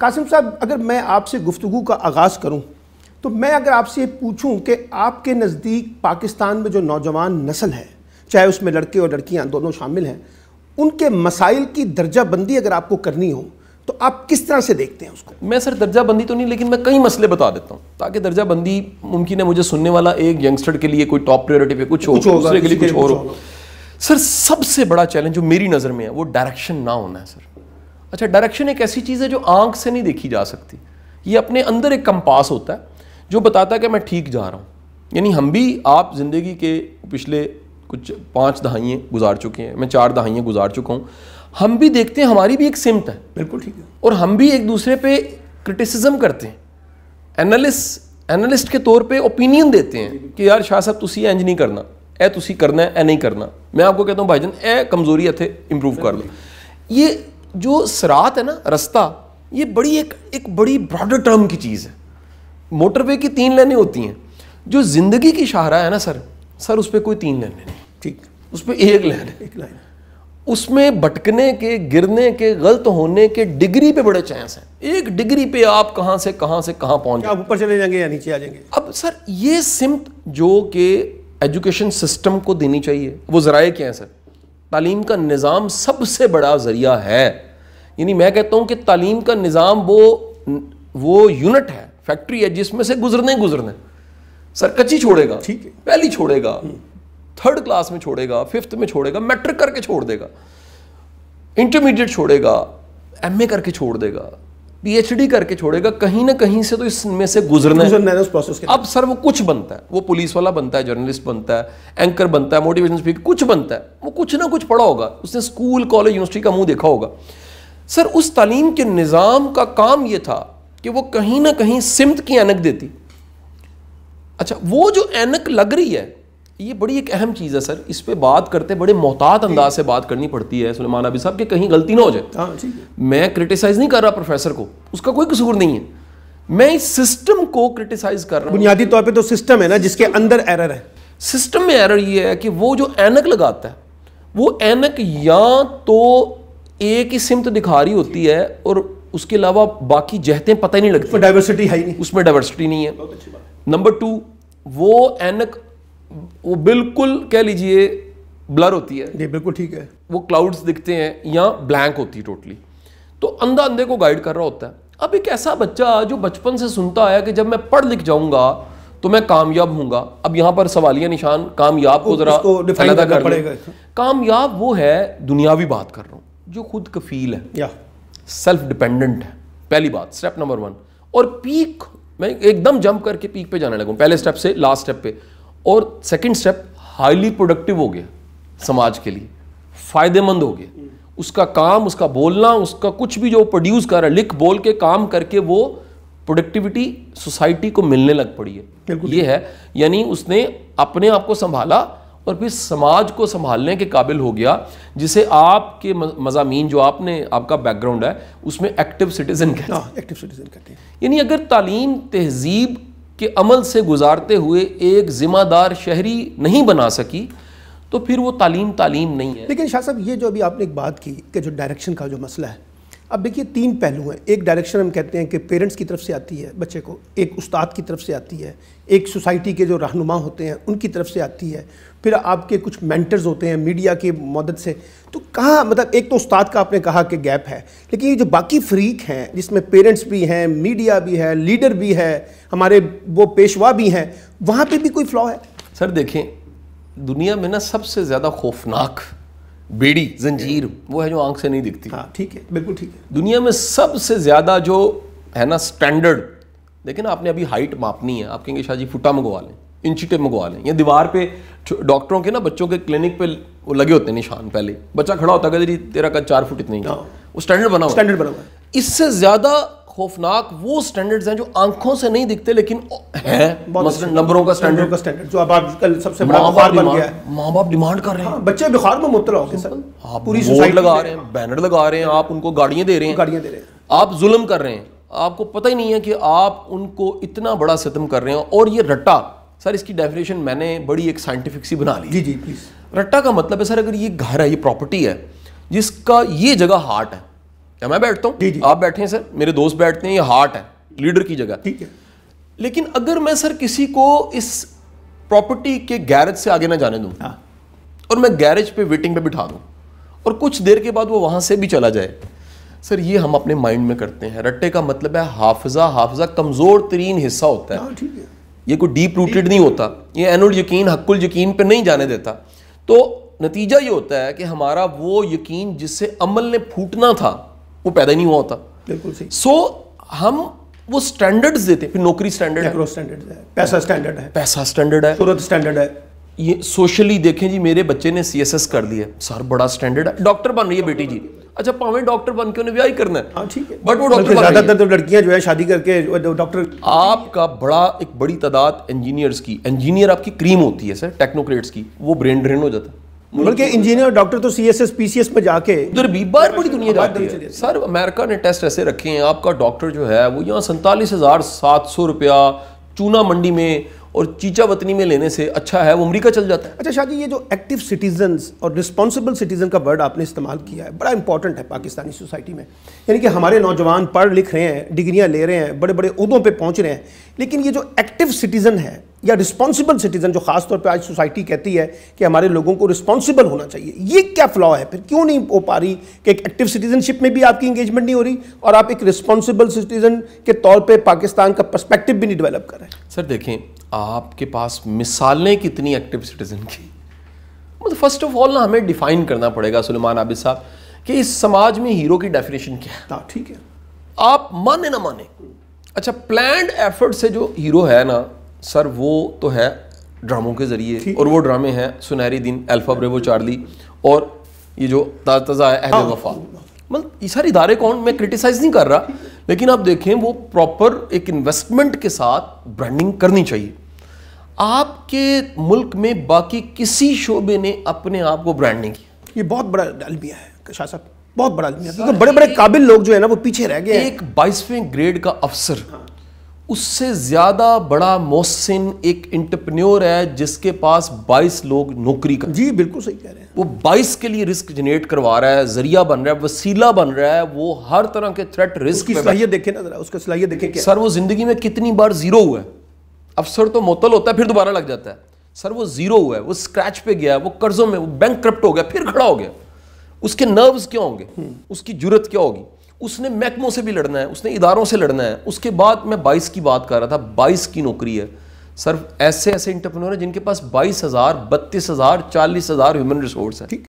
قاسم صاحب اگر میں آپ سے گفتگو کا آغاز کروں تو میں اگر آپ سے پوچھوں کہ آپ کے نزدیک پاکستان میں جو نوجوان نسل ہے چاہے اس میں لڑکے اور لڑکیاں دونوں شامل ہیں ان کے مسائل کی درجہ بندی اگر آپ کو کرنی ہو تو آپ کس طرح سے دیکھتے ہیں اس کو؟ میں سر درجہ بندی تو نہیں لیکن میں کئی مسئلے بتا دیتا ہوں تاکہ درجہ بندی ممکن ہے مجھے سننے والا ایک ینگسٹر کے لیے کوئی ٹاپ پریورٹی پہ کچھ ہو دوسرے کے لیے کچھ اور ہو. سر سب سے بڑا چیلنج جو میری نظر میں ہے وہ ڈائریکشن نہ ہونا ہے سر. اچھا ڈائریکشن ایک ایسی چیز ہے جو آنکھ سے نہیں دیکھی جا سکتی. یہ اپنے اندر ایک کمپاس ہوتا ہے جو بتاتا ہے کہ میں ٹھیک جا رہا ہوں. یعنی ہم بھی آپ زندگی کے پچھلے کچھ 5 دہائیاں گزار چکے ہیں, میں 4 دہائیاں گزار چکا ہوں. ہم بھی دیکھتے ہیں ہماری بھی ایک سمت ہے, بالکل ٹھیک ہے, اور ہم بھی ایک دوسرے پہ کرٹیسزم کرتے ہیں, اینالسٹ کے طور پہ اوپینین دیتے ہیں کہ یار شاہ صاحب تسی انج نہیں کرنا, اے تسی کرنا ہے, اے نہیں کرنا. میں آپ کو کہتا ہوں بھائی جان اے کمزوری ہے امپروو کر لو. یہ جو صراط ہے نا, رستہ, یہ بڑی ایک بڑی براڈر ٹرم کی چیز ہے. موٹر وے کی 3 لینیں ہوتی ہیں, جو زندگی کی شاہراہ ہے نا سر اس پہ کوئی 3 لینیں نہیں, ٹھیک, اس پہ ایک لین ہے, ایک لائن. اس میں بھٹکنے کے, گرنے کے, غلط ہونے کے ڈگری پہ بڑے چانس ہیں. ایک ڈگری پہ آپ کہاں سے کہاں پہنچ آپ اوپر چلے جائیں گے یا نیچے آ جائیں گے. اب سر یہ سمت جو کہ ایجوکیشن سسٹم کو دینی چاہیے, وہ ذرائع کیا ہیں سر؟ تعلیم کا نظام سب سے بڑا ذریعہ ہے. یعنی میں کہتا ہوں کہ تعلیم کا نظام وہ یونٹ ہے, فیکٹری ہے جس میں سے گزرنے سر کچی چھوڑے گا, ٹھیک ہے, پہلی چھوڑے گا, 3rd کلاس میں چھوڑے گا, 5th میں چھوڑے گا, میٹرک کر کے چھوڑ دے گا, انٹرمیڈیٹ چھوڑے گا, ایم اے کر کے چھوڑ دے گا, پی ایچ ڈی کر کے چھوڑے گا. کہیں نہ کہیں سے تو اس میں سے گزرنا ہے اس پروسیس کے. اب سر وہ کچھ بنتا ہے, وہ پولیس والا بنتا ہے, جرنلسٹ بنتا ہے, اینکر بنتا ہے, موٹیویشن اسپیکر, کچھ بنتا ہے. وہ کچھ نہ کچھ پڑھا ہوگا, اس نے اسکول کالج یونیورسٹی کا منہ دیکھا ہوگا. سر اس تعلیم کے نظام کا کام یہ تھا کہ وہ کہیں نہ کہیں سمت کی اینک دیتی. اچھا وہ جو اینک لگ رہی ہے یہ بڑی ایک اہم چیز ہے سر. اس پہ بات کرتے بڑے محتاط انداز سے بات کرنی پڑتی ہے سلیمان ابی صاحب کہ کہیں غلطی نہ ہو جائے. میں کرٹیسائز نہیں کر رہا پروفیسر کو, اس کا کوئی قصور نہیں ہے, میں اس سسٹم کو کرٹیسائز کر رہا ہوں. بنیادی طور پہ تو سسٹم ہے نا جس کے اندر ایرر ہے. سسٹم میں ایرر یہ ہے کہ وہ جو اینک لگاتا ہے وہ اینک یا تو ایک ہی سمت دکھا رہی ہوتی ہے اور اس کے علاوہ باقی جہتیں پتہ ہی نہیں لگتی. ڈائیورسٹی ہے ہی نہیں, اس میں ڈائیورسٹی نہیں ہے. نمبر 2 وہ اینک وہ بالکل کہہ لیجئے بلر ہوتی ہے. جی بالکل ٹھیک ہے, وہ کلاؤڈز دکھتے ہیں یا بلینک ہوتی ہے ٹوٹلی, تو اندھا اندھے کو گائیڈ کر رہا ہوتا ہے. اب ایک ایسا بچہ جو بچپن سے سنتا آیا کہ جب میں پڑھ لکھ جاؤں گا تو میں کامیاب ہوں گا. اب یہاں پر سوالیہ نشان کامیاب کو ذرا علیحدہ کر پڑے گا. کامیاب وہ ہے, دنیاوی بات کر رہا ہوں, جو خود کفیل ہے, سیلف ڈیپینڈنٹ ہے. پہلی بات, اسٹیپ نمبر 1. اور پیک میں ایک دم جمپ کر کے پیک پہ جانے لگوں, پہلے اسٹیپ سے لاسٹ اسٹیپ پہ. اور سیکنڈ اسٹیپ ہائیلی پروڈکٹیو ہو گیا, سماج کے لیے فائدہ مند ہو گیا. اس کا کام, اس کا بولنا, اس کا کچھ بھی جو پروڈیوس کر رہا ہے, لکھ بول کے کام کر کے وہ پروڈکٹیوٹی سوسائٹی کو ملنے لگ پڑی ہے. یہ ہے یعنی اس نے اپنے آپ کو سنبھالا اور پھر سماج کو سنبھالنے کے قابل ہو گیا, جسے آپ کے مضامین جو آپ کا بیک گراؤنڈ ہے اس میں ایکٹیو سٹیزن کہتے ہیں. یعنی اگر تعلیم تہذیب کے عمل سے گزارتے ہوئے ایک ذمہ دار شہری نہیں بنا سکی تو پھر وہ تعلیم نہیں ہے. لیکن شاہ صاحب یہ جو ابھی آپ نے ایک بات کی کہ جو ڈائریکشن کا جو مسئلہ ہے, اب دیکھیے 3 پہلو ہیں. ایک ڈائریکشن ہم کہتے ہیں کہ پیرنٹس کی طرف سے آتی ہے بچے کو, ایک استاد کی طرف سے آتی ہے, ایک سوسائٹی کے جو رہنما ہوتے ہیں ان کی طرف سے آتی ہے, پھر آپ کے کچھ مینٹرز ہوتے ہیں میڈیا کی مدد سے. تو کہاں مطلب ایک تو استاد کا آپ نے کہا کہ گیپ ہے, لیکن یہ جو باقی فریق ہیں جس میں پیرنٹس بھی ہیں, میڈیا بھی ہے, لیڈر بھی ہے, ہمارے وہ پیشوا بھی ہیں, وہاں پہ بھی کوئی فلا ہے؟ سر دیکھیں دنیا میں نا سب سے زیادہ خوفناک بیڑی زنجیر وہ ہے جو آنکھ سے نہیں دکھتی. ہاں ٹھیک ہے, بالکل ٹھیک ہے. دنیا میں سب سے زیادہ جو ہے نا سٹینڈرڈ, دیکھیں نا آپ نے ابھی ہائٹ ماپنی ہے, آپ کہیں گے شاہ جی فٹا منگوا لیں, انچی ٹیپ منگوا لیں, یا دیوار پہ ڈاکٹروں کے نا بچوں کے کلینک پہ وہ لگے ہوتے ہیں نشان, پہلے بچہ کھڑا ہوتا ہے کہ تیرا قد 4 فٹ اتنا ہی, وہ سٹینڈرڈ بنا ہوا ہے. اس سے زیادہ خوفناک وہ سٹینڈرڈز ہیں جو آنکھوں سے نہیں دکھتے لیکن ہیں, مثلا نمبروں کا سٹینڈرڈ جو اب آج کل سب سے بڑا بخار بن گیا ہے. ماں باپ ڈیمانڈ کر رہے ہیں, بچے بخار میں مبتلا ہو گئے سر, آپ پوری سوسائٹی لگا رہے ہیں, بینر لگا رہے ہیں, آپ ان کو گاڑیاں دے رہے ہیں, آپ ظلم کر رہے ہیں, آپ کو پتہ ہی نہیں ہے کہ آپ ان کو اتنا بڑا ستم کر رہے ہیں. اور یہ رٹا, سر اس کی ڈیفینیشن میں نے بڑی ایک سائنٹیفک سی بنا لی. جی پلیز. رٹا کا مطلب ہے سر اگر یہ گھر ہے, یہ پراپرٹی ہے جس کا یہ جگہ ہارٹ ہے, یا میں بیٹھتا ہوں, آپ بیٹھے ہیں سر, میرے دوست بیٹھتے ہیں, یہ ہارٹ ہے, لیڈر کی جگہ. ٹھیک ہے. لیکن اگر میں سر کسی کو اس پراپرٹی کے گیرج سے آگے نہ جانے دوں اور میں گیرج پہ ویٹنگ پہ بٹھا دوں اور کچھ دیر کے بعد وہ وہاں سے بھی چلا جائے, سر یہ ہم اپنے مائنڈ میں کرتے ہیں. رٹے کا مطلب ہے حافظہ کمزور ترین حصہ ہوتا ہے, یہ کوئی ڈیپ روٹڈ نہیں ہوتا, یہ عین الیقین حق الیقین پہ نہیں جانے دیتا. تو نتیجہ یہ ہوتا ہے کہ ہمارا وہ یقین جس سے عمل نے پھوٹنا تھا وہ پیدا ہی نہیں ہوا ہوتا. بالکل صحیح. سو ہم وہ سٹینڈرڈز دیتے ہیں, پھر نوکری سٹینڈرڈ ہے, پیسہ سٹینڈرڈ ہے, پیسہ سٹینڈرڈ ہے, صورت سٹینڈرڈ ہے. یہ سوشلی دیکھیں جی, میرے بچے نے CSS کر لیا, سر بڑا سٹینڈرڈ ہے, ڈاکٹر بن رہی ہے بیٹی جی, اچھا پاویں ڈاکٹر بن کے انہیں بیاہ ہی کرنا ہے. ہاں ٹھیک ہے, بٹ وہ ڈاکٹر زیادہ تر تو لڑکیاں جو ہے شادی کر کے ڈاکٹر. آپ کا ایک بڑی تعداد انجینئرز کی, انجینئر آپ کی کریم ہوتی ہے سر, ٹیکنوکریٹس کی, وہ برین ڈرین ہو جاتا ہے. بلکہ انجینئر ڈاکٹر تو CSS PCS میں جا کے ادھر بھی باہر بڑی دنیا جاتی ہے. سر امریکہ نے ٹیسٹ ایسے رکھے ہیں, آپ کا ڈاکٹر جو ہے وہ یہاں 47,700 روپیہ چونا منڈی میں اور چیچا وطنی میں لینے سے اچھا ہے وہ امریکہ چل جاتا ہے. اچھا شاہ جی, یہ جو ایکٹیو سٹیزنز اور رسپانسبل سٹیزن کا ورڈ آپ نے استعمال کیا ہے, بڑا امپورٹنٹ ہے پاکستانی سوسائٹی میں. یعنی کہ ہمارے نوجوان پڑھ لکھ رہے ہیں, ڈگریاں لے رہے ہیں, بڑے بڑے عہدوں پہ پہنچ رہے ہیں, لیکن یہ جو ایکٹیو سٹیزن ہے یا رسپانسبل سٹیزن, جو خاص طور پہ آج سوسائٹی کہتی ہے کہ ہمارے لوگوں کو رسپانسبل ہونا چاہیے, یہ کیا فلا ہے پھر؟ کیوں نہیں ہو پا رہی کہ ایک ایکٹیو سٹیزن شپ میں بھی آپ کی انگیجمنٹ نہیں ہو رہی اور آپ ایک رسپانسبل سٹیزن کے طور پہ پاکستان کا پرسپیکٹو بھی نہیں ڈیولپ کر رہے ہیں؟ سر دیکھیں, آپ کے پاس مثالیں کتنی ایکٹیو سٹیزن کی. مطلب فرسٹ آف آل نا ہمیں ڈیفائن کرنا پڑے گا سلیمان عابد صاحب کہ اس سماج میں ہیرو کی ڈیفینیشن کیا ہے. ٹھیک ہے, آپ مانے نہ مانے, اچھا پلانڈ ایفرٹ سے جو ہیرو ہے نا سر, وہ تو ہے ڈراموں کے ذریعے, اور وہ ڈرامے ہیں سنہری دن, الفا بریوو چارلی, اور یہ جو تازہ ہے اہل وفا. مطلب یہ سارے ادارے کون, میں کرٹیسائز نہیں کر رہا, لیکن آپ دیکھیں وہ پراپر ایک انویسٹمنٹ کے ساتھ برانڈنگ کرنی چاہیے. آپ کے ملک میں باقی کسی شعبے نے اپنے آپ کو برانڈ نہیں کیا. یہ بہت بڑا المیہ ہے شاہ صاحب, بہت بڑا المیہ, کیونکہ بڑے بڑے قابل لوگ جو ہے نا وہ پیچھے رہ گئے ہیں. ایک 22ویں گریڈ کا افسر, اس سے زیادہ بڑا محسن ایک انٹرپرینیور ہے جس کے پاس 22 لوگ نوکری کر. جی بالکل صحیح کہہ رہے ہیں. وہ 22 کے لیے رسک جنریٹ کروا رہا ہے, ذریعہ بن رہا ہے, وسیلہ بن رہا ہے, وہ ہر طرح کے تھریٹ رسک کی صلاحیت دیکھیں نا ذرا, اس کا صلاحیت دیکھیں کیا. سر وہ زندگی میں کتنی بار زیرو ہوا ہے. افسر تو معطل ہوتا ہے پھر دوبارہ لگ جاتا ہے, سر وہ زیرو ہوا ہے, وہ اسکریچ پہ گیا ہے, وہ قرضوں میں, وہ بینک کرپٹ ہو گیا پھر کھڑا ہو گیا. اس کے نروز کیا ہوں گے, اس کی جرت کیا ہوگی, اس نے محکموں سے بھی لڑنا ہے, اس نے اداروں سے لڑنا ہے. اس کے بعد میں 22 کی بات کر رہا تھا, 22 کی نوکری ہے. سر ایسے انٹرپرینور ہیں جن کے پاس 22,000 32,000 40,000 ہیومن ریسورس ہے.